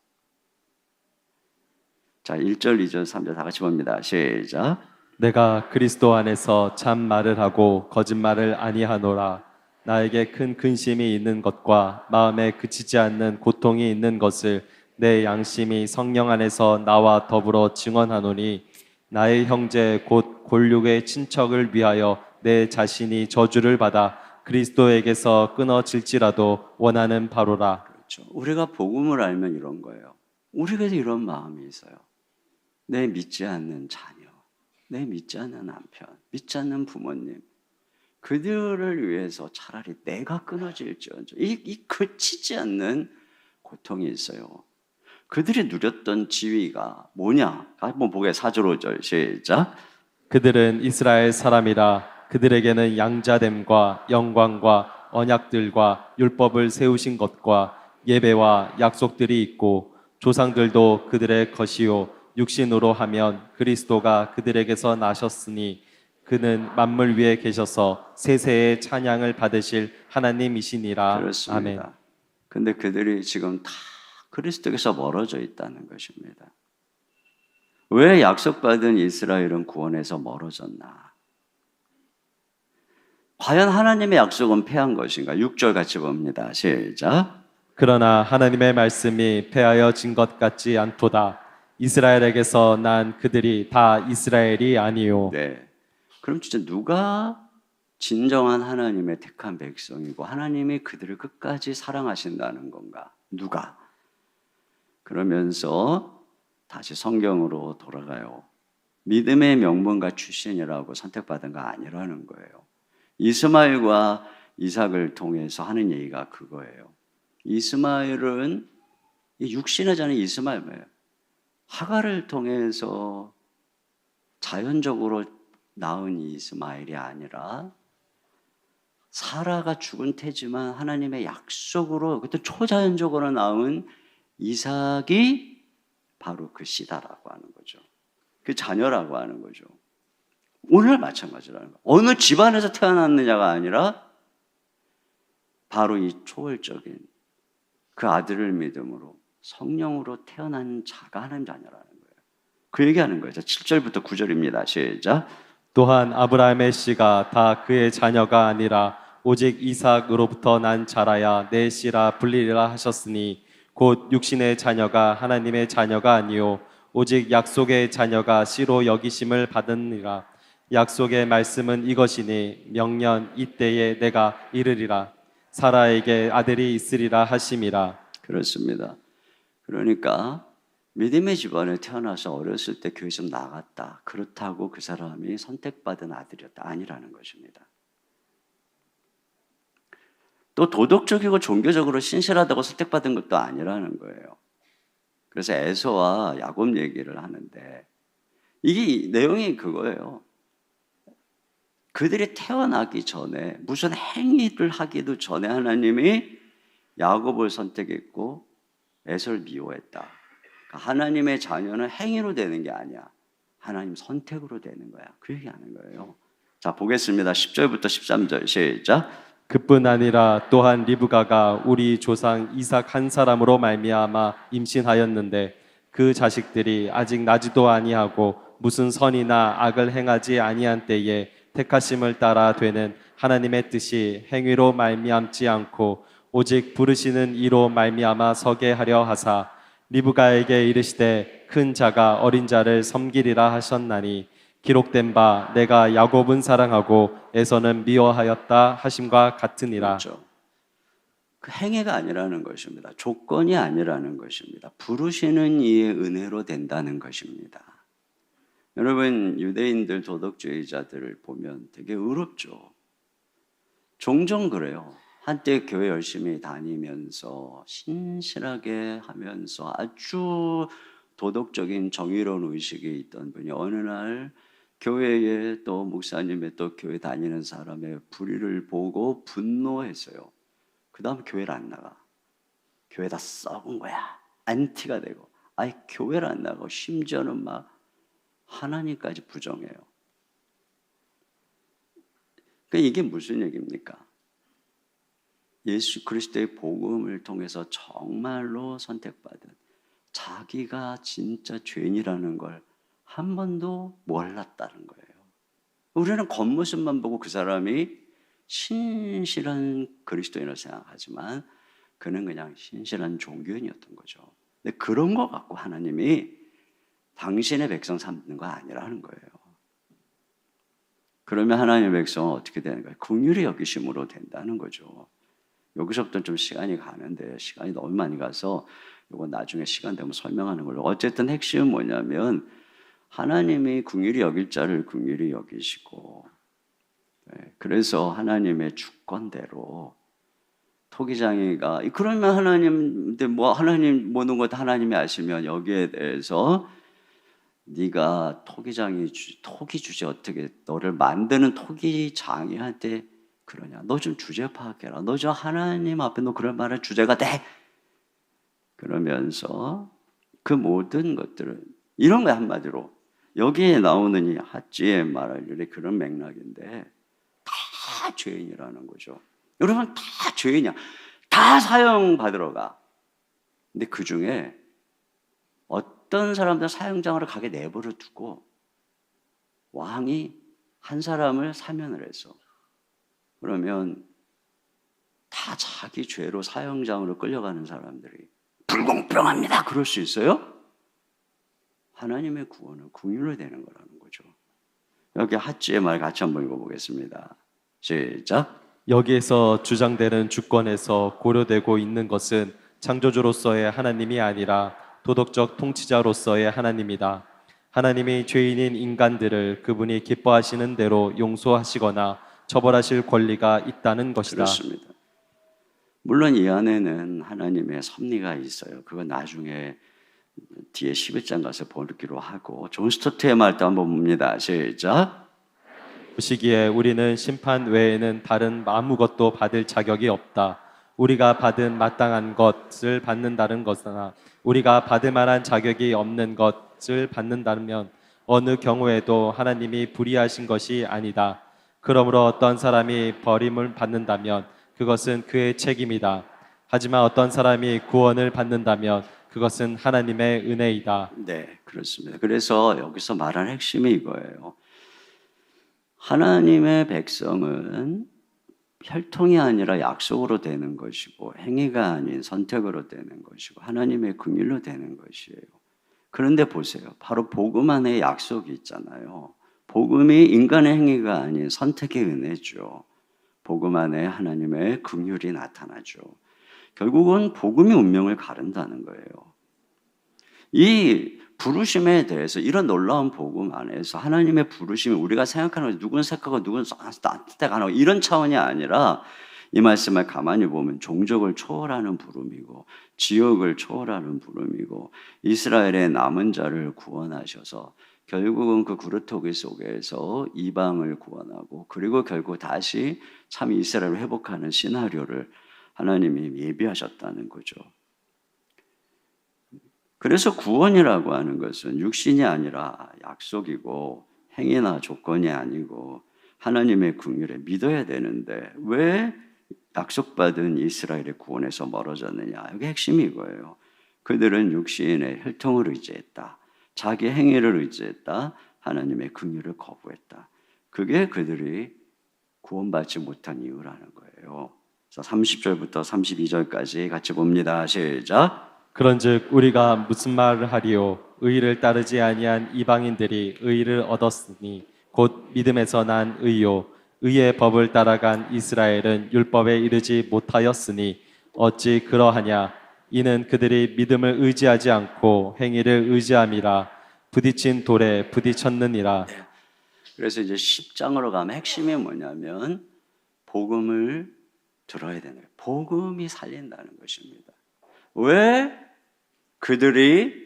자, 1절, 2절, 3절 다 같이 봅니다. 시작. 내가 그리스도 안에서 참 말을 하고 거짓말을 아니하노라. 나에게 큰 근심이 있는 것과 마음에 그치지 않는 고통이 있는 것을 내 양심이 성령 안에서 나와 더불어 증언하노니 나의 형제 곧 골육의 친척을 위하여 내 자신이 저주를 받아 그리스도에게서 끊어질지라도 원하는 바로라. 그렇죠. 우리가 복음을 알면 이런 거예요. 우리에게도 이런 마음이 있어요. 내 믿지 않는 자녀, 내 믿지 않는 남편, 믿지 않는 부모님, 그들을 위해서 차라리 내가 끊어질지언정 이 그치지 않는 고통이 있어요. 그들이 누렸던 지위가 뭐냐? 한번 보게 4절 5절 시작. 그들은 이스라엘 사람이라. 그들에게는 양자됨과 영광과 언약들과 율법을 세우신 것과 예배와 약속들이 있고 조상들도 그들의 것이요 육신으로 하면 그리스도가 그들에게서 나셨으니 그는 만물 위에 계셔서 세세의 찬양을 받으실 하나님이시니라. 그렇습니다. 아멘. 근데 그들이 지금 다 그리스도에게서 멀어져 있다는 것입니다. 왜 약속받은 이스라엘은 구원에서 멀어졌나? 과연 하나님의 약속은 패한 것인가? 6절 같이 봅니다. 시작. 그러나 하나님의 말씀이 패하여진 것 같지 않도다. 이스라엘에게서 난 그들이 다 이스라엘이 아니요. 네. 그럼 진짜 누가 진정한 하나님의 택한 백성이고 하나님이 그들을 끝까지 사랑하신다는 건가? 누가? 그러면서 다시 성경으로 돌아가요. 믿음의 명문가 출신이라고 선택받은 거 아니라는 거예요. 이스마엘과 이삭을 통해서 하는 얘기가 그거예요. 이스마엘은 육신의 자는 이스마엘이에요. 하갈을 통해서 자연적으로 낳은 이스마엘이 아니라 사라가 죽은 태지만 하나님의 약속으로 그때 초자연적으로 낳은 이삭이 바로 그 씨다라고 하는 거죠. 그 자녀라고 하는 거죠. 오늘 마찬가지라는 거예요. 어느 집안에서 태어났느냐가 아니라 바로 이 초월적인 그 아들을 믿음으로 성령으로 태어난 자가 하나님 자녀라는 거예요. 그 얘기하는 거예요. 7절부터 9절입니다. 시작. 또한 아브라함의 씨가 다 그의 자녀가 아니라 오직 이삭으로부터 난 자라야 내 씨라 불리리라 하셨으니 곧 육신의 자녀가 하나님의 자녀가 아니요 오직 약속의 자녀가 씨로 여기심을 받으니라. 약속의 말씀은 이것이니 명년 이때에 내가 이르리라. 사라에게 아들이 있으리라 하심이라. 그렇습니다. 그러니까 믿음의 집안에 태어나서 어렸을 때 교회에서 나갔다. 그렇다고 그 사람이 선택받은 아들이었다. 아니라는 것입니다. 또 도덕적이고 종교적으로 신실하다고 선택받은 것도 아니라는 거예요. 그래서 에서와 야곱 얘기를 하는데 이게 내용이 그거예요. 그들이 태어나기 전에 무슨 행위를 하기도 전에 하나님이 야곱을 선택했고 에서를 미워했다. 그러니까 하나님의 자녀는 행위로 되는 게 아니야. 하나님 선택으로 되는 거야. 그 얘기하는 거예요. 자, 보겠습니다. 10절부터 13절 시작. 그뿐 아니라 또한 리브가가 우리 조상 이삭 한 사람으로 말미암아 임신하였는데 그 자식들이 아직 나지도 아니하고 무슨 선이나 악을 행하지 아니한 때에 택하심을 따라 되는 하나님의 뜻이 행위로 말미암지 않고 오직 부르시는 이로 말미암아 서게 하려 하사 리브가에게 이르시되 큰 자가 어린 자를 섬기리라 하셨나니 기록된 바 내가 야곱은 사랑하고 에서는 미워하였다 하심과 같으니라. 그렇죠. 그 행위가 아니라는 것입니다. 조건이 아니라는 것입니다. 부르시는 이의 은혜로 된다는 것입니다. 여러분, 유대인들 도덕주의자들을 보면 되게 의롭죠. 종종 그래요. 한때 교회 열심히 다니면서 신실하게 하면서 아주 도덕적인 정의로운 의식이 있던 분이 어느 날 교회에 또 목사님의 또 교회 다니는 사람의 불의를 보고 분노했어요. 그 다음 교회를 안 나가. 교회 다 썩은 거야. 안티가 되고. 아예 교회를 안 나가고 심지어는 막 하나님까지 부정해요. 그러니까 이게 무슨 얘기입니까? 예수 그리스도의 복음을 통해서 정말로 선택받은 자기가 진짜 죄인이라는 걸 한 번도 몰랐다는 거예요. 우리는 겉모습만 보고 그 사람이 신실한 그리스도인을 생각하지만 그는 그냥 신실한 종교인이었던 거죠. 근데 그런 거 갖고 하나님이 당신의 백성 삼는 거 아니라는 거예요. 그러면 하나님의 백성은 어떻게 되는 거예요? 긍휼히 여기심으로 된다는 거죠. 여기서부터 좀 시간이 가는데 시간이 너무 많이 가서 이거 나중에 시간 되면 설명하는 걸로. 어쨌든 핵심은 뭐냐면 하나님이 긍휼히 여길 자를 긍휼히 여기시고, 그래서 하나님의 주권대로 토기장이가 그러면 하나님 뭐 하나님 모든 것 하나님이 아시면 여기에 대해서 네가 토기 주제 어떻게 너를 만드는 토기장이한테 그러냐? 너 좀 주제 파악해라. 너 저 하나님 앞에 너 그럴 만한 주제가 돼. 그러면서 그 모든 것들은 이런 거 한마디로 여기에 나오는 이 핫지의 말할 일이 그런 맥락인데 다 죄인이라는 거죠. 여러분 다 죄인이야. 다 사형 받으러 가. 근데 그 중에 어떤 사람들 사형장으로 가게 내버려 두고 왕이 한 사람을 사면을 했어. 그러면 다 자기 죄로 사형장으로 끌려가는 사람들이 불공평합니다. 그럴 수 있어요? 하나님의 구원은 긍휼로 되는 거라는 거죠. 여기 핫지의 말 같이 한번 읽어보겠습니다. 시작. 여기에서 주장되는 주권에서 고려되고 있는 것은 창조주로서의 하나님이 아니라 도덕적 통치자로서의 하나님이다. 하나님이 죄인인 인간들을 그분이 기뻐하시는 대로 용서하시거나 처벌하실 권리가 있다는 것이다. 그렇습니다. 물론 이 안에는 하나님의 섭리가 있어요. 그건 나중에 뒤에 11장 가서 보기로 하고, 존 스토트의 말도 한번 봅니다. 시작. 보시기에 우리는 심판 외에는 다른 아무것도 받을 자격이 없다. 우리가 받은 마땅한 것을 받는다는 것이나 우리가 받을 만한 자격이 없는 것을 받는다면 어느 경우에도 하나님이 불의하신 것이 아니다. 그러므로 어떤 사람이 버림을 받는다면 그것은 그의 책임이다. 하지만 어떤 사람이 구원을 받는다면 그것은 하나님의 은혜이다. 네, 그렇습니다. 그래서 여기서 말하는 핵심이 이거예요. 하나님의 백성은 혈통이 아니라 약속으로 되는 것이고 행위가 아닌 선택으로 되는 것이고 하나님의 긍휼로 되는 것이에요. 그런데 보세요. 바로 복음 안에 약속이 있잖아요. 복음이 인간의 행위가 아닌 선택의 은혜죠. 복음 안에 하나님의 긍휼이 나타나죠. 결국은 복음이 운명을 가른다는 거예요. 이 부르심에 대해서 이런 놀라운 복음 안에서 하나님의 부르심이 우리가 생각하는 것이 누군 색하고 누군 선택하고 이런 차원이 아니라 이 말씀을 가만히 보면 종족을 초월하는 부름이고 지역을 초월하는 부름이고 이스라엘의 남은 자를 구원하셔서 결국은 그 구르토기 속에서 이방을 구원하고 그리고 결국 다시 참 이스라엘을 회복하는 시나리오를 하나님이 예비하셨다는 거죠. 그래서 구원이라고 하는 것은 육신이 아니라 약속이고 행위나 조건이 아니고 하나님의 긍휼에 믿어야 되는데 왜 약속받은 이스라엘의 구원에서 멀어졌느냐. 여기 핵심이 이거예요. 그들은 육신의 혈통을 의지했다. 자기 행위를 의지했다. 하나님의 긍휼을 거부했다. 그게 그들이 구원받지 못한 이유라는 거예요. 자, 30절부터 32절까지 같이 봅니다. 시작. 그런즉 우리가 무슨 말을 하리요? 의를 따르지 아니한 이방인들이 의를 얻었으니 곧 믿음에서 난 의요. 의의 법을 따라간 이스라엘은 율법에 이르지 못하였으니 어찌 그러하냐? 이는 그들이 믿음을 의지하지 않고 행위를 의지함이라. 부딪힌 돌에 부딪혔느니라. 그래서 이제 10장으로 가면 핵심이 뭐냐면 복음을 들어야 되는 거예요. 복음이 살린다는 것입니다. 왜 그들이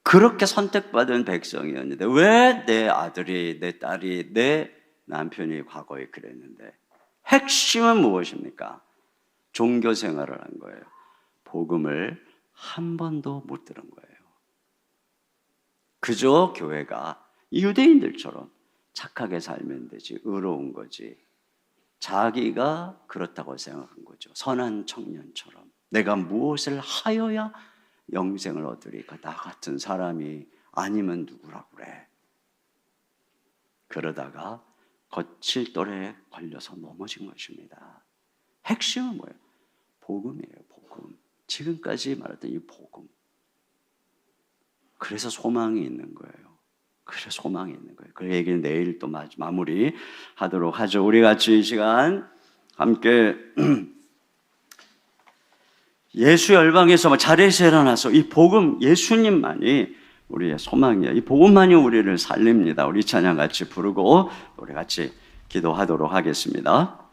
그렇게 선택받은 백성이었는데 왜 내 아들이, 내 딸이, 내 남편이 과거에 그랬는데 핵심은 무엇입니까? 종교 생활을 한 거예요. 복음을 한 번도 못 들은 거예요. 그저 교회가 유대인들처럼 착하게 살면 되지, 의로운 거지, 자기가 그렇다고 생각한 거죠. 선한 청년처럼 내가 무엇을 하여야 영생을 얻으리까? 나 같은 사람이 아니면 누구라고 그래? 그러다가 거칠 돌에 걸려서 넘어진 것입니다. 핵심은 뭐예요? 복음이에요. 복음. 지금까지 말했던 이 복음. 그래서 소망이 있는 거예요. 그래서 소망이 있는 거예요. 그 얘기는 내일 또 마무리 하도록 하죠. 우리 같이 이 시간 함께 예수 열방에서 자리에서 일어나서 이 복음, 예수님만이 우리의 소망이에요. 이 복음만이 우리를 살립니다. 우리 찬양 같이 부르고 우리 같이 기도하도록 하겠습니다.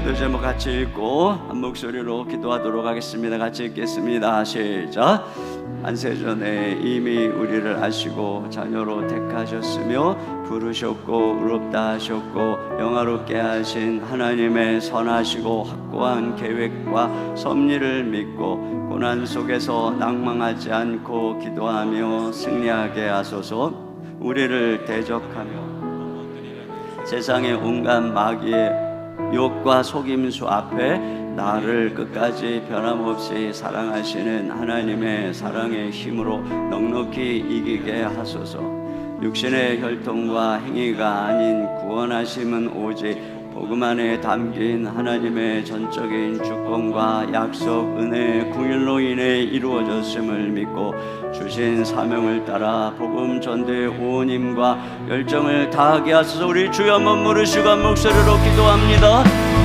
기도 제목 같이 읽고 한 목소리로 기도하도록 하겠습니다. 같이 읽겠습니다. 시작. 안세전에 이미 우리를 아시고 자녀로 택하셨으며 부르셨고 의롭다 하셨고 영화롭게 하신 하나님의 선하시고 확고한 계획과 섭리를 믿고 고난 속에서 낭망하지 않고 기도하며 승리하게 하소서. 우리를 대적하며 세상의 온갖 마귀의 유혹과 속임수 앞에 나를 끝까지 변함없이 사랑하시는 하나님의 사랑의 힘으로 넉넉히 이기게 하소서. 육신의 혈통과 행위가 아닌 구원하심은 오직 복음 안에 담긴 하나님의 전적인 주권과 약속, 은혜의 궁율로 인해 이루어졌음을 믿고 주신 사명을 따라 복음 전도의 온 힘과 열정을 다하게 하소서. 우리 주여 한번 물으시고 한 목소리로 기도합니다.